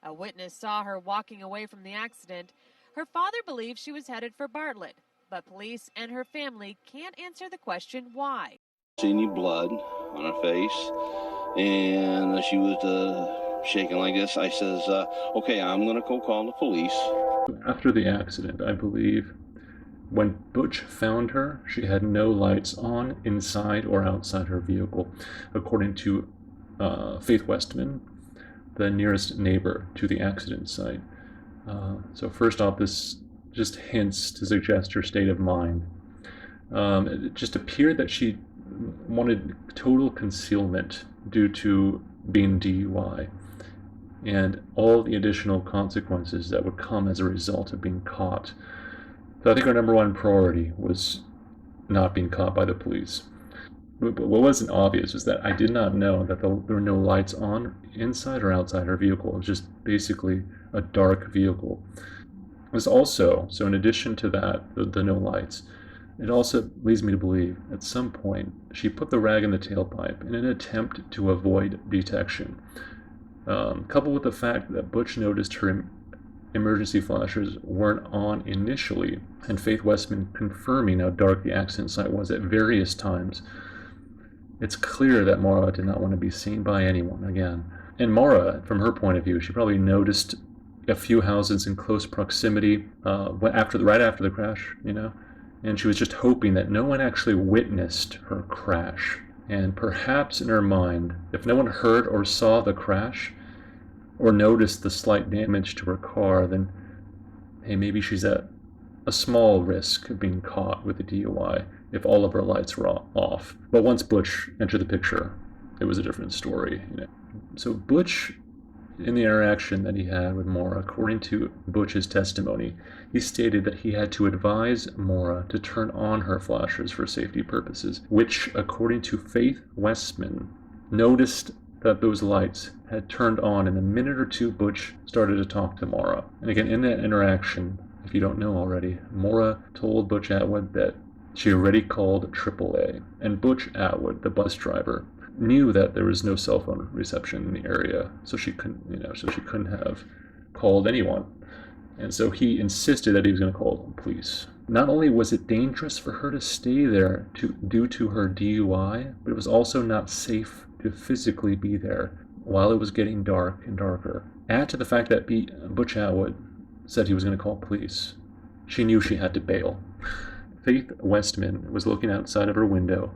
A witness saw her walking away from the accident. Her father believes she was headed for Bartlett, but police and her family can't answer the question why. See any blood on her face, and she was shaking like this. I says, okay, I'm going to go call the police. After the accident, I believe, when Butch found her, she had no lights on inside or outside her vehicle, according to Faith Westman, the nearest neighbor to the accident site. So first off, this just hints to suggest her state of mind. It just appeared that she wanted total concealment due to being DUI and all the additional consequences that would come as a result of being caught. So I think our number one priority was not being caught by the police. But what wasn't obvious was that I did not know that there were no lights on inside or outside her vehicle. It was just basically a dark vehicle. It was also, so in addition to that, the no lights, it also leads me to believe at some point she put the rag in the tailpipe in an attempt to avoid detection. Coupled with the fact that Butch noticed her emergency flashers weren't on initially, and Faith Westman confirming how dark the accident site was at various times, it's clear that Maura did not want to be seen by anyone again. And Maura, from her point of view, she probably noticed a few houses in close proximity right after the crash, and she was just hoping that no one actually witnessed her crash. And perhaps in her mind, if no one heard or saw the crash or noticed the slight damage to her car, then hey, maybe she's at a small risk of being caught with a DUI if all of her lights were off. But once Butch entered the picture, it was a different story. So Butch, in the interaction that he had with Maura, according to Butch's testimony, he stated that he had to advise Maura to turn on her flashers for safety purposes, which, according to Faith Westman, noticed that those lights had turned on in a minute or two Butch started to talk to Maura. And again, in that interaction, if you don't know already, Maura told Butch Atwood that she already called AAA, and Butch Atwood, the bus driver, knew that there was no cell phone reception in the area, so she couldn't have called anyone. And so he insisted that he was going to call the police. Not only was it dangerous for her to stay there due to her DUI, but it was also not safe to physically be there while it was getting dark and darker. Add to the fact that Butch Atwood said he was going to call police. She knew she had to bail. Faith Westman was looking outside of her window,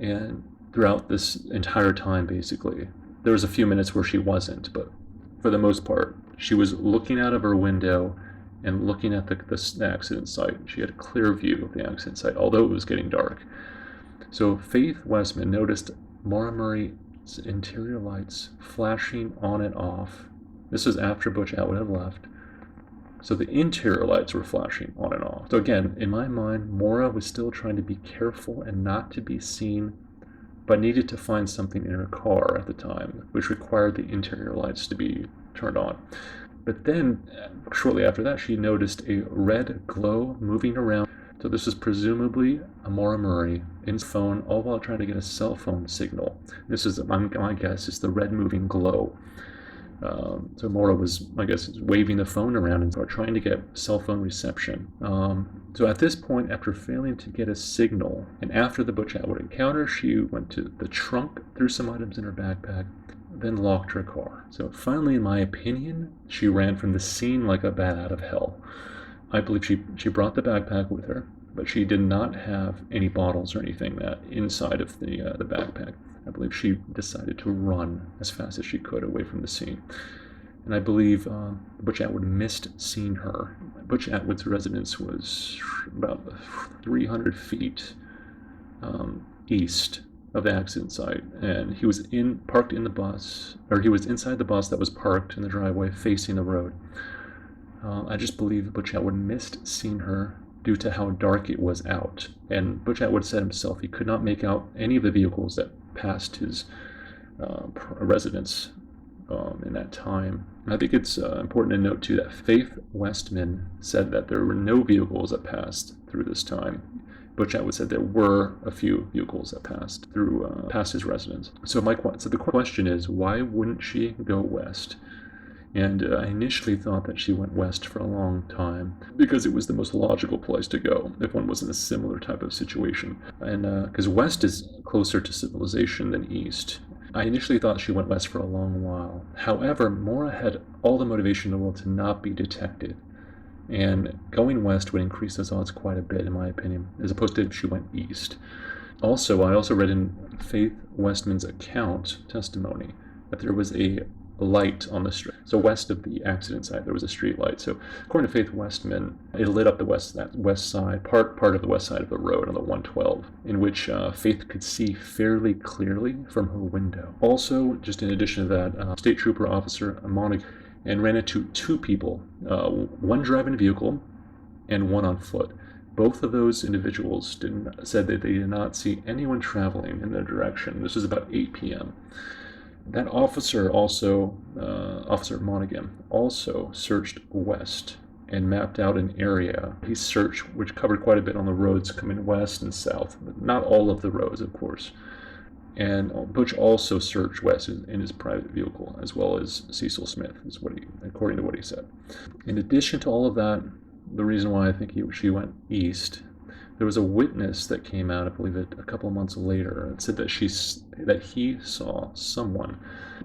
and throughout this entire time, basically, there was a few minutes where she wasn't, but for the most part, she was looking out of her window and looking at the accident site. She had a clear view of the accident site, although it was getting dark. So Faith Westman noticed Maura Murray's interior lights flashing on and off. This was after Butch Atwood had left. So the interior lights were flashing on and off. So again, in my mind, Maura was still trying to be careful and not to be seen, but needed to find something in her car at the time, which required the interior lights to be turned on. But then, shortly after that, she noticed a red glow moving around. So this was presumably a Maura Murray in his phone, all while trying to get a cell phone signal. This is, my guess, is the red moving glow. So Maura was, I guess, waving the phone around and trying to get cell phone reception. So at this point, after failing to get a signal, and after the Butch Atwood encounter, she went to the trunk, threw some items in her backpack, then locked her car. So finally, in my opinion, she ran from the scene like a bat out of hell. I believe she brought the backpack with her, but she did not have any bottles or anything inside of the backpack. I believe she decided to run as fast as she could away from the scene. And I believe Butch Atwood missed seeing her. Butch Atwood's residence was about 300 feet east of the accident site, and he was parked in the bus, or he was inside the bus that was parked in the driveway facing the road. I just believe Butch Atwood missed seeing her due to how dark it was out. And Butch Atwood said himself he could not make out any of the vehicles that passed his residence in that time. And I think it's important to note too that Faith Westman said that there were no vehicles that passed through this time. Butch Atwood said there were a few vehicles that passed through past his residence. So the question is, why wouldn't she go west? And I initially thought that she went west for a long time because it was the most logical place to go if one was in a similar type of situation. And because west is closer to civilization than east. I initially thought she went west for a long while. However, Maura had all the motivation in the world to not be detected. And going west would increase those odds quite a bit, in my opinion, as opposed to if she went east. Also, I also read in Faith Westman's account testimony that there was a light on the street. So west of the accident site, there was a street light. So according to Faith Westman, it lit up the west side, part of the west side of the road on the 112, in which Faith could see fairly clearly from her window. Also, just in addition to that, State Trooper Officer Monica and ran into two people, one driving a vehicle and one on foot. Both of those individuals said that they did not see anyone traveling in their direction. This was about 8 p.m. That officer also, Officer Monaghan, also searched west and mapped out an area. He searched, which covered quite a bit on the roads coming west and south, but not all of the roads, of course. And Butch also searched west in his private vehicle, as well as Cecil Smith, according to what he said. In addition to all of that, the reason why I think she went east, there was a witness that came out, I believe a couple of months later, and said that he saw someone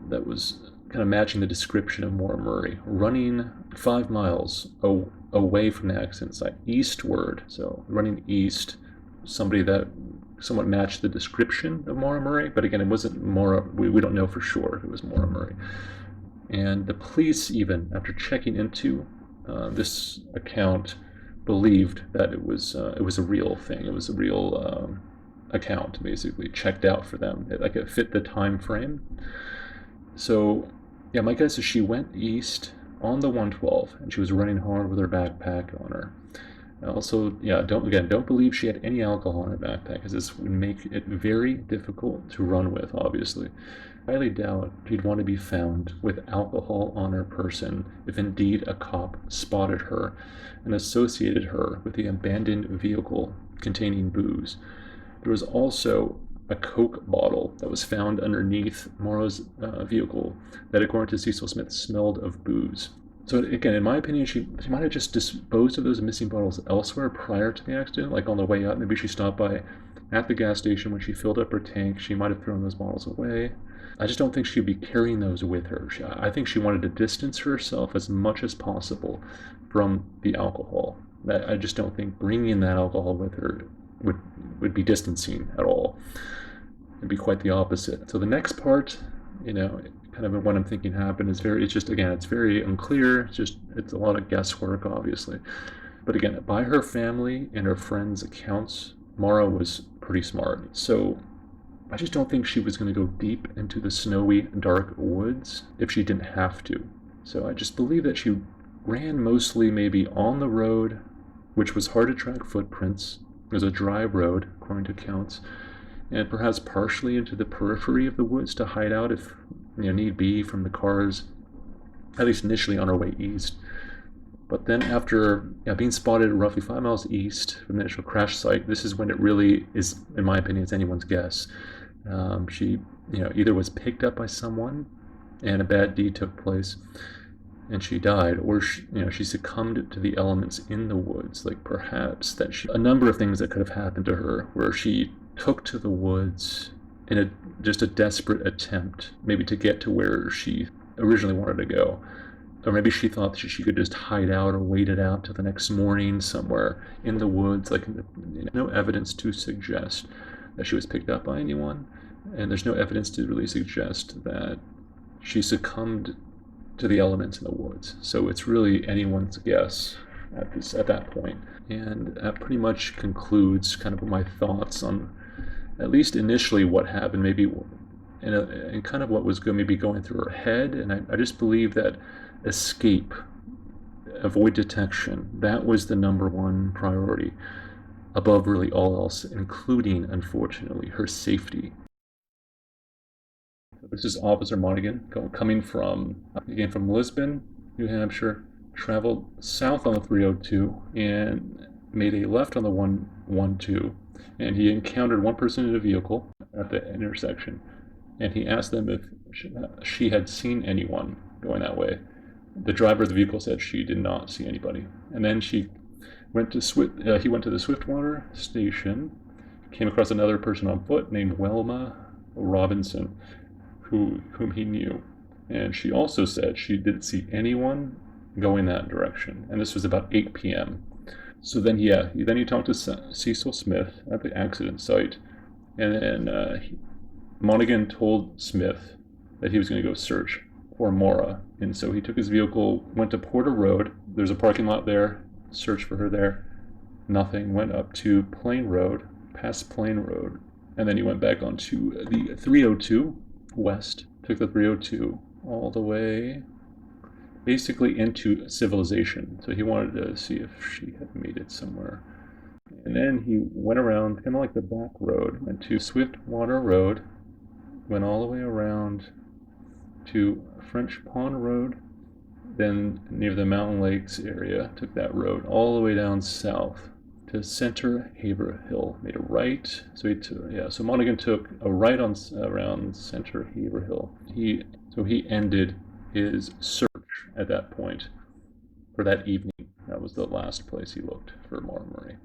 that was kind of matching the description of Maura Murray running 5 miles away from the accident site, eastward. So running east, somebody that somewhat matched the description of Maura Murray, but again, it wasn't Maura. We don't know for sure if it was Maura Murray. And the police, even after checking into this account, believed that it was a real thing. It was a real account, basically checked out for them. It fit the time frame. So, yeah, my guess is she went east on the 112, and she was running hard with her backpack on her. Also, yeah, don't believe she had any alcohol in her backpack, because this would make it very difficult to run with, obviously. I highly doubt she'd want to be found with alcohol on her person if indeed a cop spotted her and associated her with the abandoned vehicle containing booze. There was also a Coke bottle that was found underneath Maura's vehicle that, according to Cecil Smith, smelled of booze. So again, in my opinion, she might have just disposed of those missing bottles elsewhere prior to the accident, like on the way out. Maybe she stopped by at the gas station when she filled up her tank. She might have thrown those bottles away. I just don't think she'd be carrying those with her. I think she wanted to distance herself as much as possible from the alcohol. I just don't think bringing that alcohol with her would be distancing at all. It'd be quite the opposite. So the next part, kind of what I'm thinking happened is it's very unclear. It's a lot of guesswork, obviously. But again, by her family and her friends' accounts, Maura was pretty smart. So I just don't think she was going to go deep into the snowy, dark woods if she didn't have to. So I just believe that she ran mostly maybe on the road, which was hard to track footprints. It was a dry road, according to accounts, and perhaps partially into the periphery of the woods to hide out if need be from the cars, at least initially on our way east. But then after being spotted roughly 5 miles east from the initial crash site, this is when it really is, in my opinion, it's anyone's guess. She either was picked up by someone and a bad deed took place and she died, or she succumbed to the elements in the woods. Like perhaps a number of things that could have happened to her, where she took to the woods in just a desperate attempt, maybe to get to where she originally wanted to go. Or maybe she thought that she could just hide out or wait it out till the next morning somewhere in the woods. No evidence to suggest that she was picked up by anyone, and there's no evidence to really suggest that she succumbed to the elements in the woods. So it's really anyone's guess at that point. And that pretty much concludes kind of my thoughts on, at least initially, what happened, maybe and kind of what was maybe going through her head. And I just believe that escape, avoid detection, that was the number one priority above really all else, including, unfortunately, her safety. This is Officer Monaghan coming from Lisbon, New Hampshire, traveled south on the 302 and made a left on the 112, and he encountered one person in a vehicle at the intersection, and he asked them if she had seen anyone going that way. The driver of the vehicle said she did not see anybody. And then he went to the Swiftwater station, came across another person on foot named Welma Robinson, whom he knew. And she also said she didn't see anyone going that direction. And this was about 8 p.m. So then, he talked to Cecil Smith at the accident site. And then Monaghan told Smith that he was going to go search for Maura. And so he took his vehicle, went to Porter Road. There's a parking lot there, searched for her there. Nothing. Went up to Plain Road, past Plain Road. And then he went back onto the 302 west, took the 302 all the way basically into civilization. So he wanted to see if she had made it somewhere. And then he went around, kind of like the back road, went to Swiftwater Road, went all the way around to French Pond Road, then near the Mountain Lakes area, took that road all the way down south to Center Haverhill, made a right. So Monaghan took a right around Center Haverhill. He ended his search at that point for that evening. That was the last place he looked for Maura Murray.